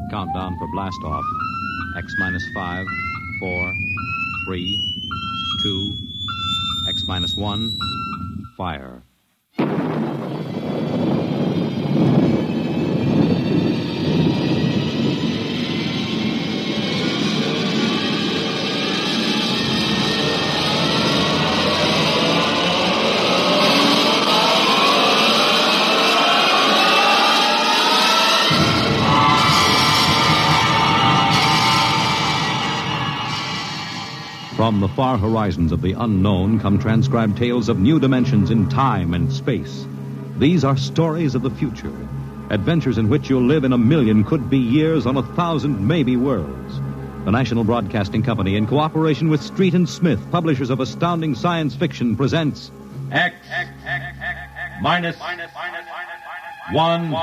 Countdown for blast off. X minus 5, 4, 3, 2, X minus 1, fire. From the far horizons of the unknown come transcribed tales of new dimensions in time and space. These are stories of the future, adventures in which you'll live in 1,000,000 could-be years on 1,000 maybe worlds. The National Broadcasting Company, in cooperation with Street and Smith, publishers of astounding science fiction, presents X minus 1.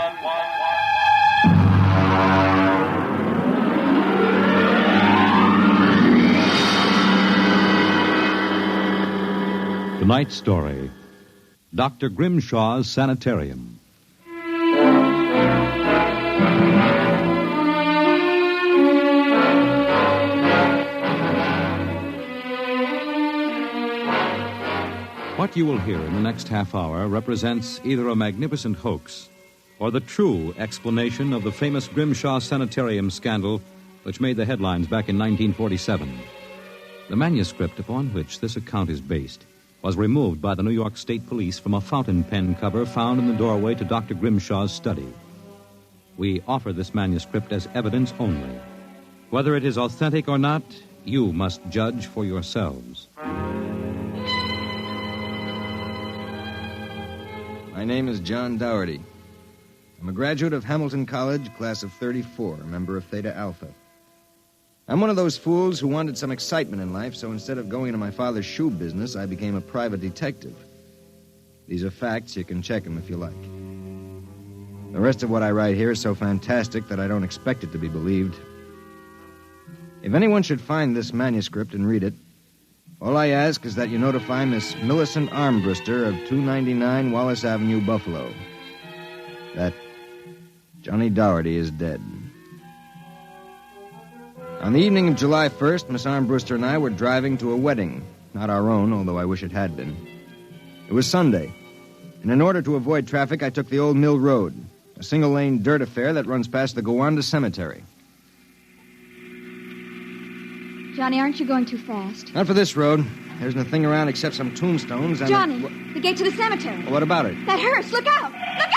Tonight's story, Dr. Grimshaw's Sanitarium. What you will hear in the next half hour represents either a magnificent hoax or the true explanation of the famous Grimshaw Sanitarium scandal which made the headlines back in 1947. The manuscript upon which this account is based was removed by the New York State Police from a fountain pen cover found in the doorway to Dr. Grimshaw's study. We offer this manuscript as evidence only. Whether it is authentic or not, you must judge for yourselves. My name is John Dougherty. I'm a graduate of Hamilton College, class of 34, a member of Theta Alpha. I'm one of those fools who wanted some excitement in life, so instead of going into my father's shoe business, I became a private detective. These are facts. You can check them if you like. The rest of what I write here is so fantastic that I don't expect it to be believed. If anyone should find this manuscript and read it, all I ask is that you notify Miss Millicent Armbruster of 299 Wallace Avenue, Buffalo, that Johnny Dougherty is dead. On the evening of July 1st, Miss Armbruster and I were driving to a wedding. Not our own, although I wish it had been. It was Sunday, and in order to avoid traffic, I took the Old Mill Road, a single-lane dirt affair that runs past the Gowanda Cemetery. Johnny, aren't you going too fast? Not for this road. There isn't a thing around except some tombstones and... Johnny, the gate to the cemetery. Well, what about it? That hearse, look out! Look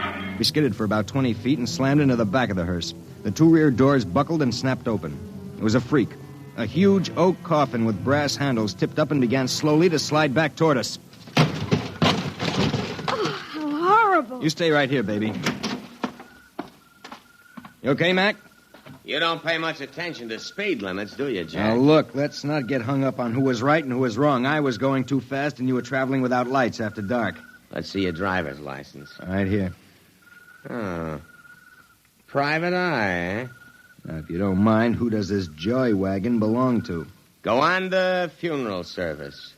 out! We skidded for about 20 feet and slammed into the back of the hearse. The two rear doors buckled and snapped open. It was a freak. A huge oak coffin with brass handles tipped up and began slowly to slide back toward us. Oh, how horrible. You stay right here, baby. You okay, Mac? You don't pay much attention to speed limits, do you, Jack? Now, look, let's not get hung up on who was right and who was wrong. I was going too fast, and you were traveling without lights after dark. Let's see your driver's license. Right here. Oh. Private eye, eh? Now, if you don't mind, who does this joy wagon belong to? Gowanda Funeral Service.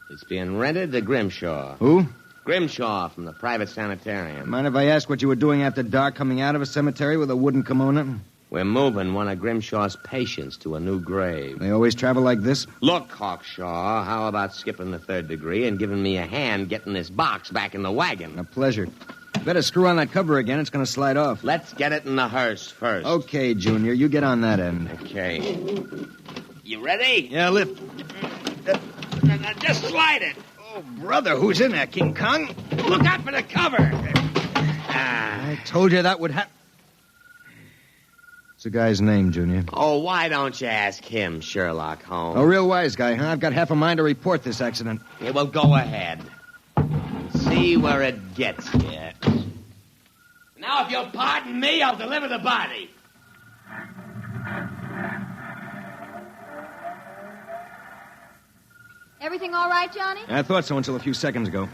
It's being rented to Grimshaw. Who? Grimshaw from the private sanitarium. Mind if I ask what you were doing after dark coming out of a cemetery with a wooden kimono? We're moving one of Grimshaw's patients to a new grave. They always travel like this? Look, Hawkshaw, how about skipping the 3rd degree and giving me a hand getting this box back in the wagon? A pleasure. Better screw on that cover again. It's going to slide off. Let's get it in the hearse first. Okay, Junior. You get on that end. Okay. You ready? Yeah, lift. Now, just slide it. Oh, brother, who's in there, King Kong? Look out for the cover. I told you that would happen. What's the guy's name, Junior? Oh, why don't you ask him, Sherlock Holmes? A real wise guy, huh? I've got half a mind to report this accident. Yeah, well, go ahead. See where it gets you. Now, if you'll pardon me, I'll deliver the body. Everything all right, Johnny? I thought so until a few seconds ago.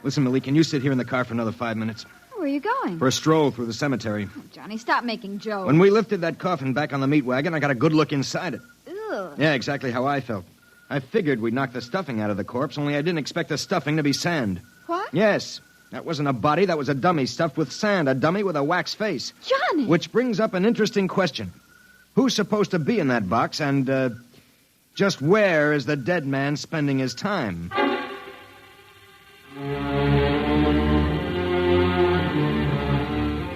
Listen, Millie, can you sit here in the car for another 5 minutes? Where are you going? For a stroll through the cemetery. Oh, Johnny, stop making jokes. When we lifted that coffin back on the meat wagon, I got a good look inside it. Ugh. Yeah, exactly how I felt. I figured we'd knock the stuffing out of the corpse, only I didn't expect the stuffing to be sand. What? Yes. That wasn't a body. That was a dummy stuffed with sand. A dummy with a wax face. Johnny! Which brings up an interesting question. Who's supposed to be in that box, and, just where is the dead man spending his time?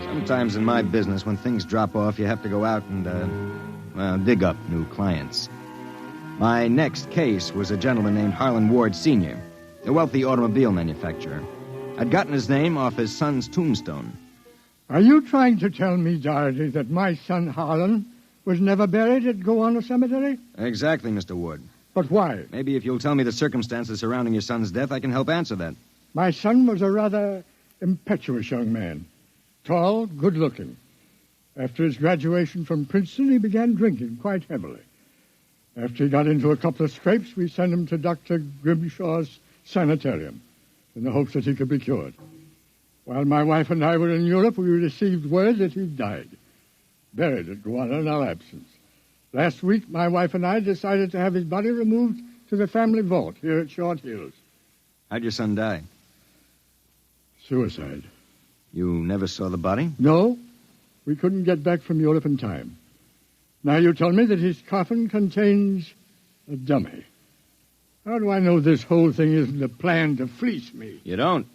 Sometimes in my business, when things drop off, you have to go out and, dig up new clients. My next case was a gentleman named Harlan Ward Sr., a wealthy automobile manufacturer. I'd gotten his name off his son's tombstone. Are you trying to tell me, Doherty, that my son Harlan was never buried at Gowanna Cemetery? Exactly, Mr. Ward. But why? Maybe if you'll tell me the circumstances surrounding your son's death, I can help answer that. My son was a rather impetuous young man. Tall, good-looking. After his graduation from Princeton, he began drinking quite heavily. After he got into a couple of scrapes, we sent him to Dr. Grimshaw's Sanitarium in the hopes that he could be cured. While my wife and I were in Europe, we received word that he died, buried at Gowanna in our absence. Last week, my wife and I decided to have his body removed to the family vault here at Short Hills. How'd your son die? Suicide. You never saw the body? No, we couldn't get back from Europe in time. Now you tell me that his coffin contains a dummy. How do I know this whole thing isn't a plan to fleece me? You don't.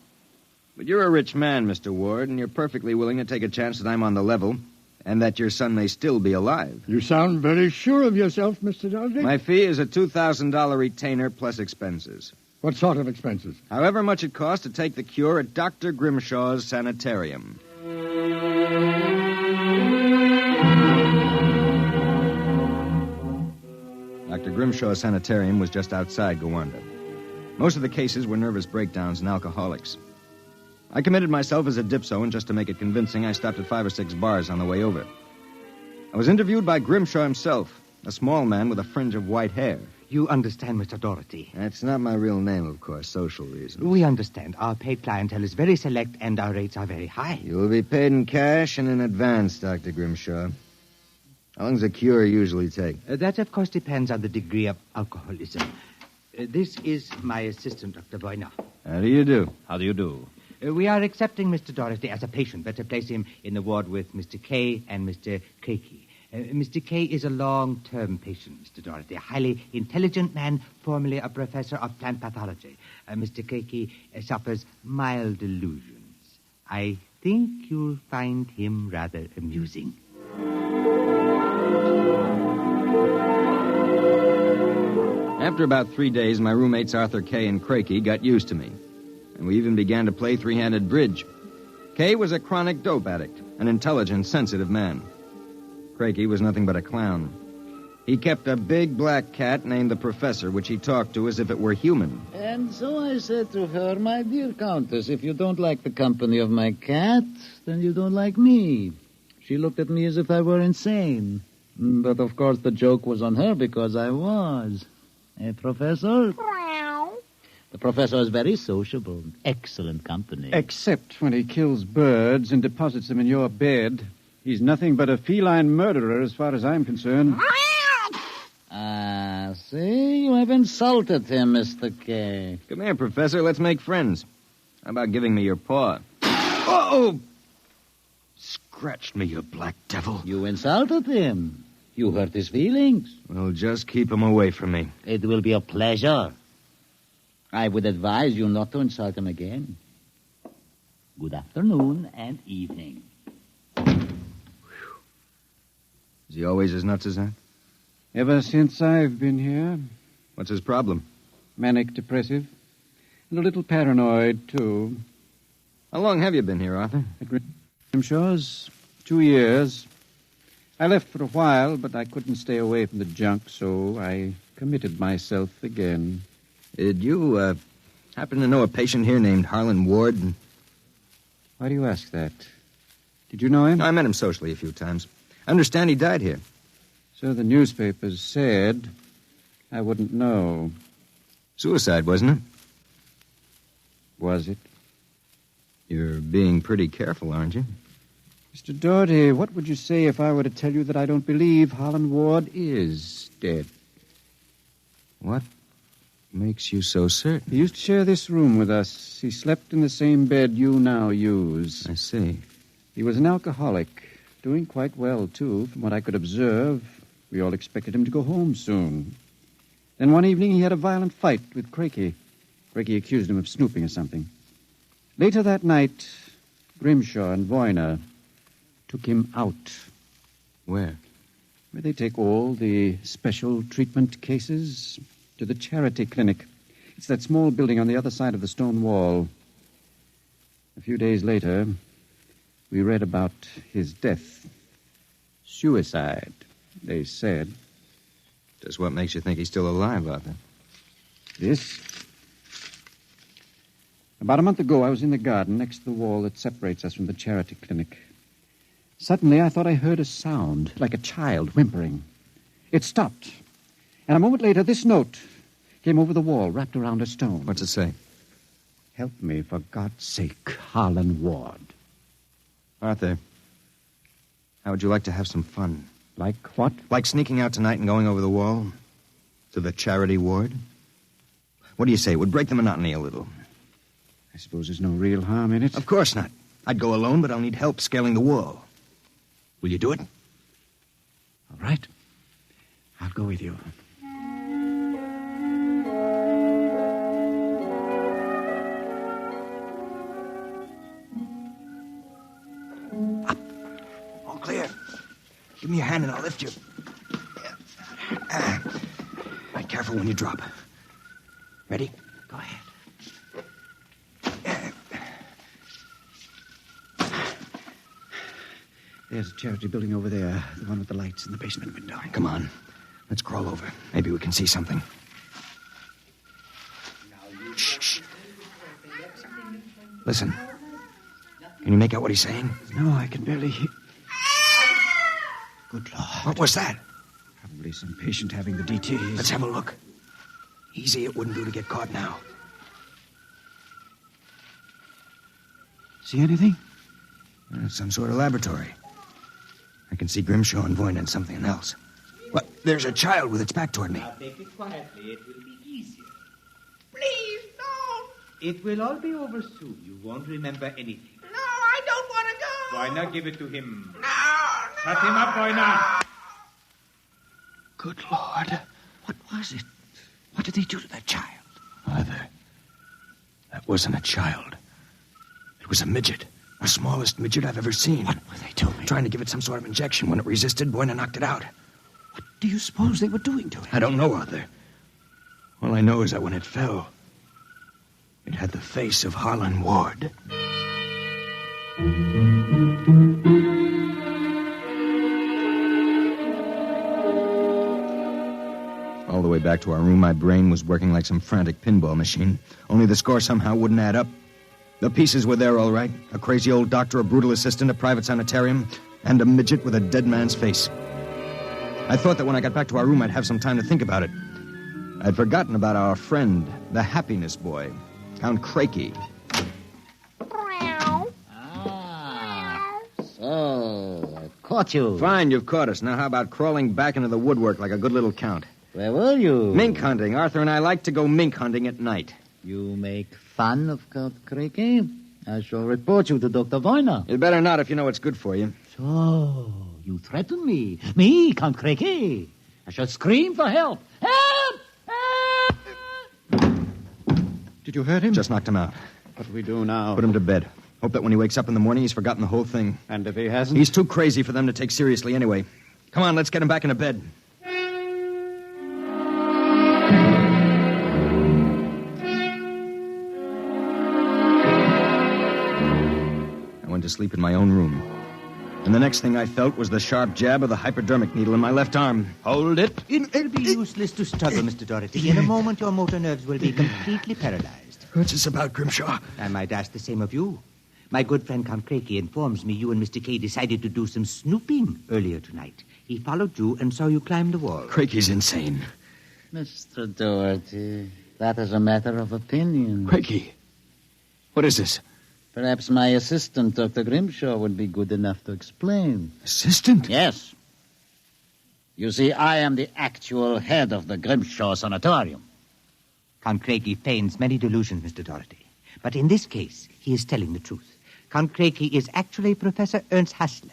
But you're a rich man, Mr. Ward, and you're perfectly willing to take a chance that I'm on the level and that your son may still be alive. You sound very sure of yourself, Mr. Doherty. My fee is a $2,000 retainer plus expenses. What sort of expenses? However much it costs to take the cure at Dr. Grimshaw's Sanitarium. Dr. Grimshaw's Sanitarium was just outside Gowanna. Most of the cases were nervous breakdowns and alcoholics. I committed myself as a dipso, and just to make it convincing, I stopped at 5 or 6 bars on the way over. I was interviewed by Grimshaw himself, a small man with a fringe of white hair. You understand, Mr. Doherty. That's not my real name, of course, social reasons. We understand. Our paid clientele is very select, and our rates are very high. You will be paid in cash and in advance, Dr. Grimshaw. How long does a cure usually take? That, of course, depends on the degree of alcoholism. This is my assistant, Dr. Boyner. How do you do? How do you do? We are accepting Mr. Doherty as a patient. Better place him in the ward with Mr. K and Mr. Keiki. Mr. K is a long-term patient, Mr. Doherty, a highly intelligent man, formerly a professor of plant pathology. Mr. Keiki suffers mild delusions. I think you'll find him rather amusing. After about 3 days, my roommates Arthur Kay and Crakey got used to me. And we even began to play three-handed bridge. Kay was a chronic dope addict, an intelligent, sensitive man. Crakey was nothing but a clown. He kept a big black cat named the Professor, which he talked to as if it were human. And so I said to her, "My dear Countess, if you don't like the company of my cat, then you don't like me." She looked at me as if I were insane. But, of course, the joke was on her because I was. Professor? The professor is very sociable. Excellent company. Except when he kills birds and deposits them in your bed. He's nothing but a feline murderer as far as I'm concerned. See? You have insulted him, Mr. K. Come here, Professor. Let's make friends. How about giving me your paw? Oh! Scratched me, you black devil. You insulted him. You hurt his feelings. Well, just keep him away from me. It will be a pleasure. I would advise you not to insult him again. Good afternoon and evening. Is he always as nuts as that? Ever since I've been here. What's his problem? Manic depressive. And a little paranoid, too. How long have you been here, Arthur? At Grimshaw's 2 years. I left for a while, but I couldn't stay away from the junk, so I committed myself again. Did you, happen to know a patient here named Harlan Ward? Why do you ask that? Did you know him? I met him socially a few times. I understand he died here. So the newspapers said. I wouldn't know. Suicide, wasn't it? Was it? You're being pretty careful, aren't you? Mr. Doherty, what would you say if I were to tell you that I don't believe Harlan Ward is dead? What? makes you so certain? He used to share this room with us. He slept in the same bed you now use. I see. He was an alcoholic, doing quite well, too, from what I could observe. We all expected him to go home soon. Then one evening he had a violent fight with Crakey. Crakey accused him of snooping or something. Later that night, Grimshaw and Voyner took him out. Where? Where they take all the special treatment cases to the charity clinic. It's that small building on the other side of the stone wall. A few days later, we read about his death. Suicide, they said. Just what makes you think he's still alive, Arthur? This? About a month ago, I was in the garden next to the wall that separates us from the charity clinic. Suddenly, I thought I heard a sound, like a child whimpering. It stopped. And a moment later, this note came over the wall, wrapped around a stone. What's it say? Help me, for God's sake, Harlan Ward. Arthur, how would you like to have some fun? Like what? Like sneaking out tonight and going over the wall to the charity ward? What do you say? It would break the monotony a little. I suppose there's no real harm in it. Of course not. I'd go alone, but I'll need help scaling the wall. Will you do it? All right. I'll go with you. Up. All clear. Give me your hand and I'll lift you. Be careful when you drop. Ready? Go ahead. There's a charity building over there, the one with the lights in the basement window. Come on. Let's crawl over. Maybe we can see something. Shh. Listen. Can you make out what he's saying? No, I can barely hear. Good Lord. What was that? Probably some patient having the DTs. Let's have a look. Easy, it wouldn't do to get caught now. See anything? Some sort of laboratory. I can see Grimshaw and Voyne and something else. What? There's a child with its back toward me. Now take it quietly. It will be easier. Please, no. It will all be over soon. You won't remember anything. No, I don't want to go. Why not give it to him? No. Shut him up, why not? Good Lord. What was it? What did they do to that child? Arthur, that wasn't a child. It was a midget. The smallest midget I've ever seen. What were they doing? Trying to give it some sort of injection. When it resisted, Voyne knocked it out. What do you suppose they were doing to it? I don't know, Arthur. All I know is that when it fell, it had the face of Harlan Ward. All the way back to our room, my brain was working like some frantic pinball machine. Only the score somehow wouldn't add up. The pieces were there, all right. A crazy old doctor, a brutal assistant, a private sanitarium, and a midget with a dead man's face. I thought that when I got back to our room, I'd have some time to think about it. I'd forgotten about our friend, the happiness boy, Count Crakey. So, I caught you. Fine, you've caught us. Now how about crawling back into the woodwork like a good little count? Where were you? Mink hunting. Arthur and I like to go mink hunting at night. You make fun of Count Crakey? I shall report you to Dr. Voyner. You'd better not if you know what's good for you. So, you threaten me? Me, Count Crakey? I shall scream for help. Help! Help! Did you hurt him? Just knocked him out. What do we do now? Put him to bed. Hope that when he wakes up in the morning, he's forgotten the whole thing. And if he hasn't? He's too crazy for them to take seriously anyway. Come on, let's get him back into bed. I went to sleep in my own room. And the next thing I felt was the sharp jab of the hypodermic needle in my left arm. Hold it. It'll be useless to struggle, Mr. Doherty. In a moment, your motor nerves will be completely paralyzed. What's this about, Grimshaw? I might ask the same of you. My good friend Count Crakey informs me you and Mr. Kay decided to do some snooping earlier tonight. He followed you and saw you climb the wall. Crakey's insane. Mr. Doherty, that is a matter of opinion. Crakey, what is this? Perhaps my assistant, Dr. Grimshaw, would be good enough to explain. Assistant? Yes. You see, I am the actual head of the Grimshaw Sanitarium. Count Craigie feigns many delusions, Mr. Doherty. But in this case, he is telling the truth. Count Craigie is actually Professor Ernst Hassler.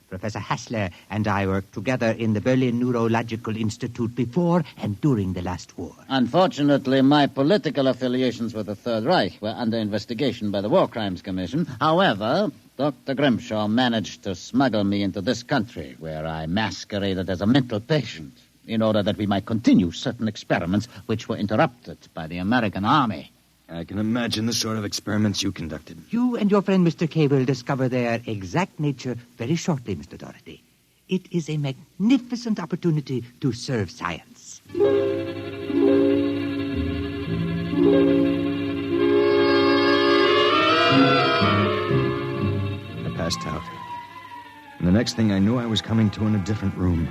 Professor Hassler and I worked together in the Berlin Neurological Institute before and during the last war. Unfortunately, my political affiliations with the Third Reich were under investigation by the War Crimes Commission. However, Dr. Grimshaw managed to smuggle me into this country, where I masqueraded as a mental patient, in order that we might continue certain experiments which were interrupted by the American army. I can imagine the sort of experiments you conducted. You and your friend Mr. Kay will discover their exact nature very shortly, Mr. Doherty. It is a magnificent opportunity to serve science. I passed out. And the next thing I knew, I was coming to in a different room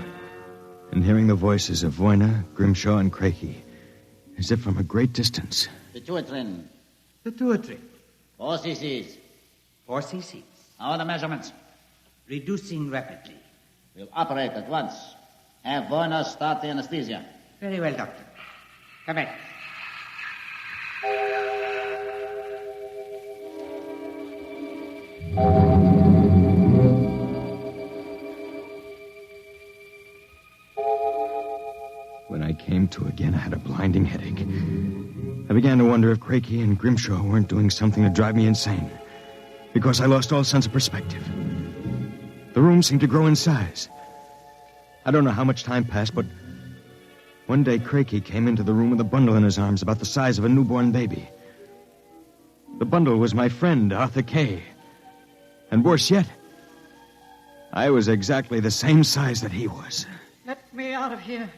and hearing the voices of Voyna, Grimshaw, and Craigie, as if from a great distance. Pituitrin. Pituitary. 4 cc's. 4 cc's. How are the measurements? Reducing rapidly. We'll operate at once. Have Voyna start the anesthesia. Very well, Doctor. Come back. When I came to again, I had a blinding headache. I began to wonder if Craigie and Grimshaw weren't doing something to drive me insane, because I lost all sense of perspective. The room seemed to grow in size. I don't know how much time passed, but one day Craigie came into the room with a bundle in his arms about the size of a newborn baby. The bundle was my friend, Arthur Kay. And worse yet, I was exactly the same size that he was. Let me out of here.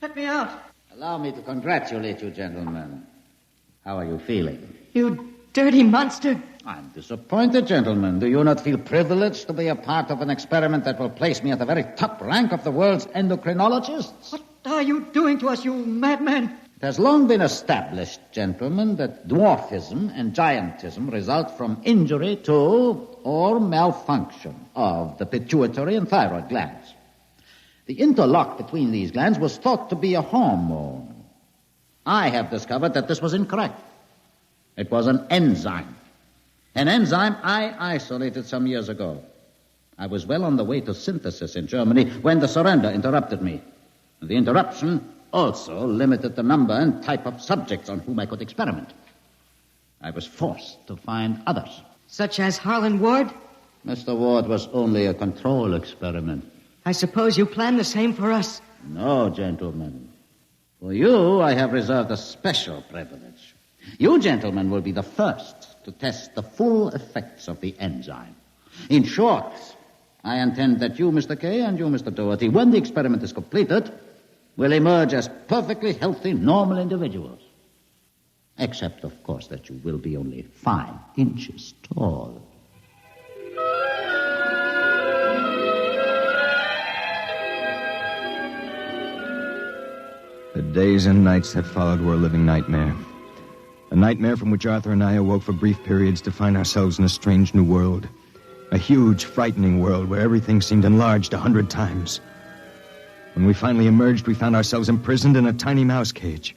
Let me out. Allow me to congratulate you, gentlemen. How are you feeling? You dirty monster. I'm disappointed, gentlemen. Do you not feel privileged to be a part of an experiment that will place me at the very top rank of the world's endocrinologists? What are you doing to us, you madman? It has long been established, gentlemen, that dwarfism and giantism result from injury to or malfunction of the pituitary and thyroid glands. The interlock between these glands was thought to be a hormone. I have discovered that this was incorrect. It was an enzyme. An enzyme I isolated some years ago. I was well on the way to synthesis in Germany when the surrender interrupted me. The interruption also limited the number and type of subjects on whom I could experiment. I was forced to find others. Such as Harlan Ward? Mr. Ward was only a control experiment. I suppose you plan the same for us. No, gentlemen. For you, I have reserved a special privilege. You, gentlemen, will be the first to test the full effects of the enzyme. In short, I intend that you, Mr. Kay, and you, Mr. Doherty, when the experiment is completed, will emerge as perfectly healthy, normal individuals. Except, of course, that you will be only 5 inches tall. The days and nights that followed were a living nightmare. A nightmare from which Arthur and I awoke for brief periods to find ourselves in a strange new world. A huge, frightening world where everything seemed enlarged 100 times. When we finally emerged, we found ourselves imprisoned in a tiny mouse cage.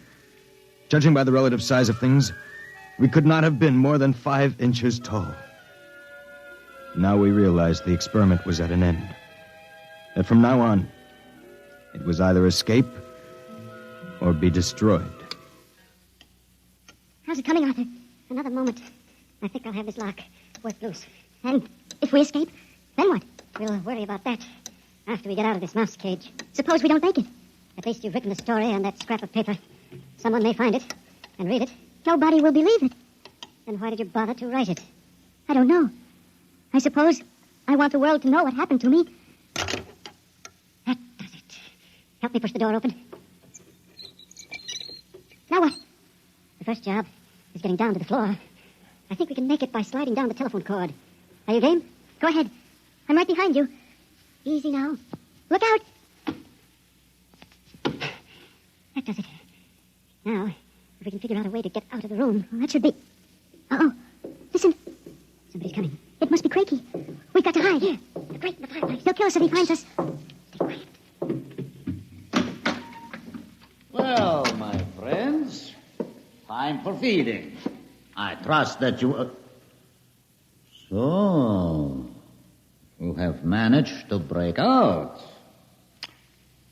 Judging by the relative size of things, we could not have been more than 5 inches tall. Now we realized the experiment was at an end. That from now on, it was either escape or be destroyed. How's it coming, Arthur? Another moment. I think I'll have this lock worked loose. And if we escape, then what? We'll worry about that after we get out of this mouse cage. Suppose we don't make it. At least you've written the story on that scrap of paper. Someone may find it and read it. Nobody will believe it. Then why did you bother to write it? I don't know. I suppose I want the world to know what happened to me. That does it. Help me push the door open. Now what? The first job is getting down to the floor. I think we can make it by sliding down the telephone cord. Are you game? Go ahead. I'm right behind you. Easy now. Look out! That does it. Now, if we can figure out a way to get out of the room, well, that should be... Uh-oh. Listen. Somebody's coming. It must be Craigie. We've got to hide. Here. The grate in the fireplace. He'll kill us if he finds us. Stay quiet. Well, my friends, time for feeding. I trust that you... So, you have managed to break out.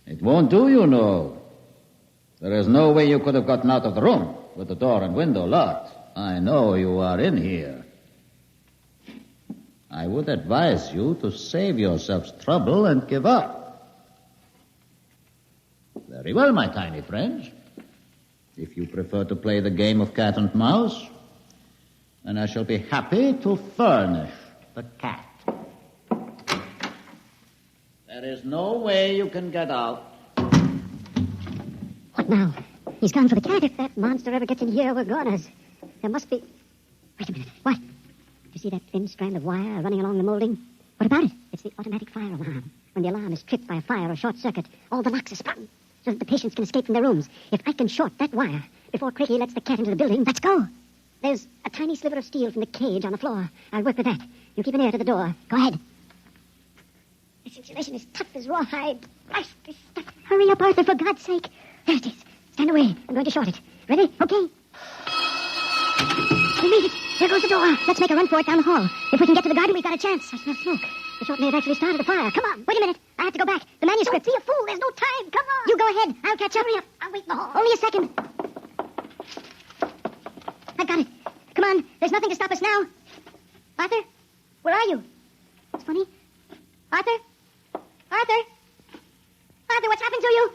It won't do, you know. There is no way you could have gotten out of the room with the door and window locked. I know you are in here. I would advise you to save yourselves trouble and give up. Very well, my tiny friends. If you prefer to play the game of cat and mouse, then I shall be happy to furnish the cat. There is no way you can get out. What now? He's gone for the cat. If that monster ever gets in here, we're goners. There must be... Wait a minute. What? Do you see that thin strand of wire running along the molding? What about it? It's the automatic fire alarm. When the alarm is tripped by a fire or short circuit, all the locks are sprung so that the patients can escape from their rooms. If I can short that wire before Craigie lets the cat into the building, let's go. There's a tiny sliver of steel from the cage on the floor. I'll work with that. You keep an ear to the door. Go ahead. This insulation is tough as rawhide. Blast this stuff. Hurry up, Arthur, for God's sake. There it is. Stand away. I'm going to short it. Ready? Okay. We made it. There goes the door. Let's make a run for it down the hall. If we can get to the garden, we've got a chance. I smell smoke. The short may have actually started a fire. Come on. Wait a minute. I have to go back. The manuscript. Don't be a fool. There's no time. Come on. You go ahead. I'll catch up. Hurry up. I'll wait in the hall. Only a second. I've got it. Come on. There's nothing to stop us now. Arthur? Where are you? It's funny. Arthur? Arthur? Arthur, what's happened to you?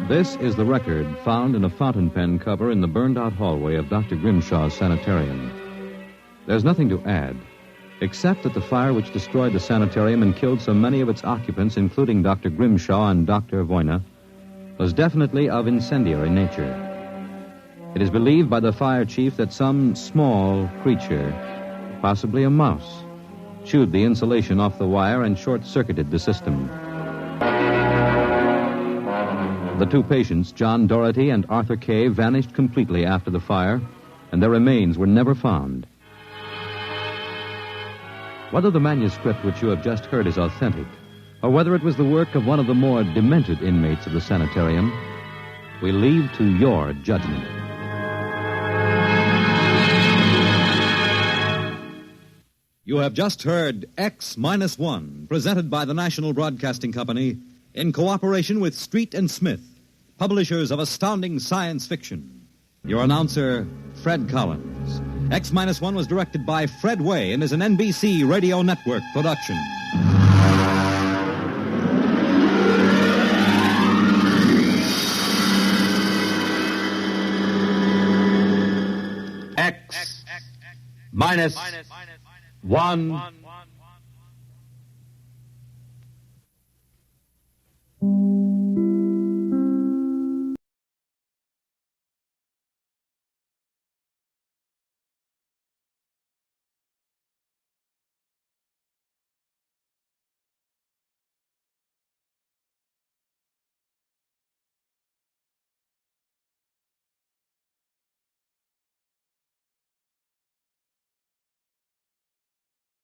This is the record found in a fountain pen cover in the burned-out hallway of Dr. Grimshaw's sanitarium. There's nothing to add, except that the fire which destroyed the sanitarium and killed so many of its occupants, including Dr. Grimshaw and Dr. Voyna, was definitely of incendiary nature. It is believed by the fire chief that some small creature, possibly a mouse, chewed the insulation off the wire and short-circuited the system. The two patients, John Doherty and Arthur Kay, vanished completely after the fire, and their remains were never found. Whether the manuscript which you have just heard is authentic, or whether it was the work of one of the more demented inmates of the sanitarium, we leave to your judgment. You have just heard X-1, presented by the National Broadcasting Company in cooperation with Street and Smith, publishers of astounding science fiction. Your announcer, Fred Collins. X-1 was directed by Fred Way and is an NBC Radio Network production. X-1